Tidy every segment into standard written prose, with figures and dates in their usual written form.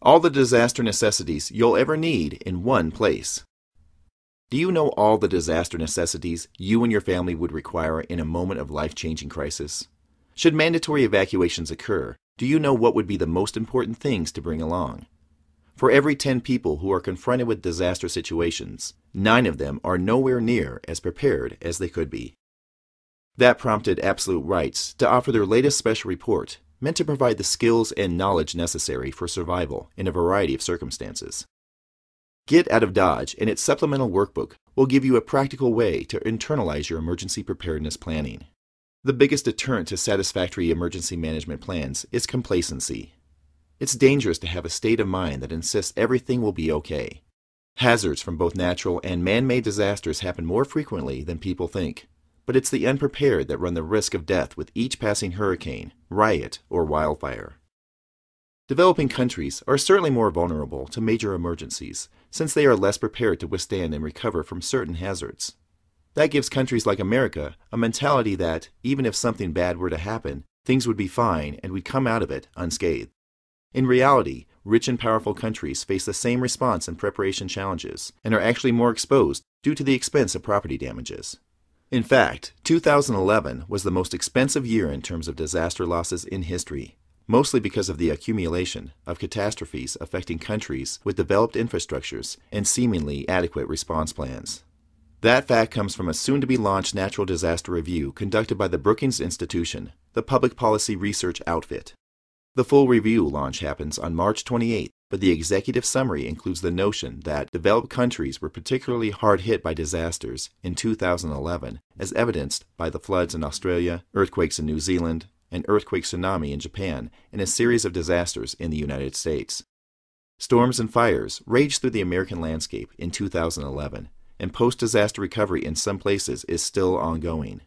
All the disaster necessities you'll ever need in one place. Do you know all the disaster necessities you and your family would require in a moment of life-changing crisis? Should mandatory evacuations occur, do you know what would be the most important things to bring along? For every 10 people who are confronted with disaster situations, 9 of them are nowhere near as prepared as they could be. That prompted Absolute Rights to offer their latest special report, meant to provide the skills and knowledge necessary for survival in a variety of circumstances. Get Out of Dodge and its supplemental workbook will give you a practical way to internalize your emergency preparedness planning. The biggest deterrent to satisfactory emergency management plans is complacency. It's dangerous to have a state of mind that insists everything will be okay. Hazards from both natural and man-made disasters happen more frequently than people think, but it's the unprepared that run the risk of death with each passing hurricane, riot, or wildfire. Developing countries are certainly more vulnerable to major emergencies since they are less prepared to withstand and recover from certain hazards. That gives countries like America a mentality that, even if something bad were to happen, things would be fine and we'd come out of it unscathed. In reality, rich and powerful countries face the same response and preparation challenges and are actually more exposed due to the expense of property damages. In fact, 2011 was the most expensive year in terms of disaster losses in history, mostly because of the accumulation of catastrophes affecting countries with developed infrastructures and seemingly adequate response plans. That fact comes from a soon-to-be-launched natural disaster review conducted by the Brookings Institution, the public policy research outfit. The full review launch happens on March 28th, but the executive summary includes the notion that developed countries were particularly hard hit by disasters in 2011, as evidenced by the floods in Australia, earthquakes in New Zealand, an earthquake tsunami in Japan, and a series of disasters in the United States. Storms and fires raged through the American landscape in 2011, and post-disaster recovery in some places is still ongoing.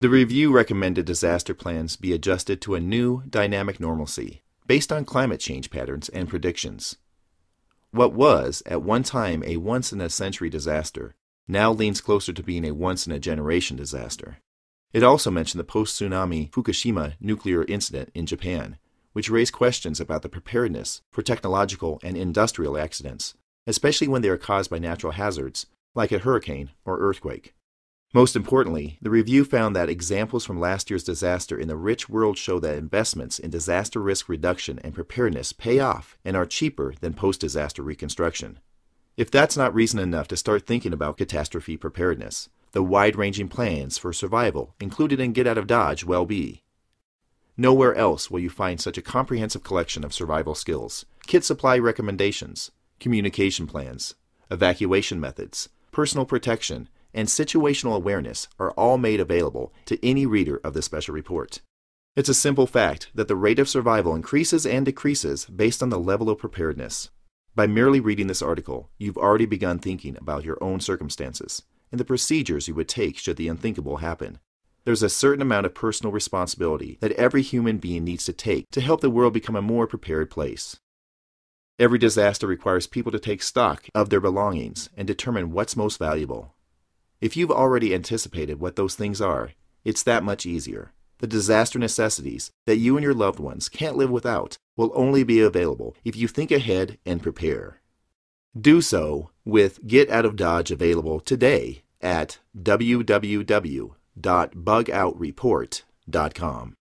The review recommended disaster plans be adjusted to a new, dynamic normalcy, based on climate change patterns and predictions. What was, at one time, a once-in-a-century disaster, now leans closer to being a once-in-a-generation disaster. It also mentioned the post-tsunami Fukushima nuclear incident in Japan, which raised questions about the preparedness for technological and industrial accidents, especially when they are caused by natural hazards, like a hurricane or earthquake. Most importantly, the review found that examples from last year's disaster in the rich world show that investments in disaster risk reduction and preparedness pay off and are cheaper than post-disaster reconstruction. If that's not reason enough to start thinking about catastrophe preparedness, the wide-ranging plans for survival included in Get Out of Dodge will be. Nowhere else will you find such a comprehensive collection of survival skills, kit supply recommendations, communication plans, evacuation methods, personal protection, and situational awareness are all made available to any reader of this special report. It's a simple fact that the rate of survival increases and decreases based on the level of preparedness. By merely reading this article, you've already begun thinking about your own circumstances and the procedures you would take should the unthinkable happen. There's a certain amount of personal responsibility that every human being needs to take to help the world become a more prepared place. Every disaster requires people to take stock of their belongings and determine what's most valuable. If you've already anticipated what those things are, it's that much easier. The disaster necessities that you and your loved ones can't live without will only be available if you think ahead and prepare. Do so with Get Out of Dodge available today at www.bugoutReport.com.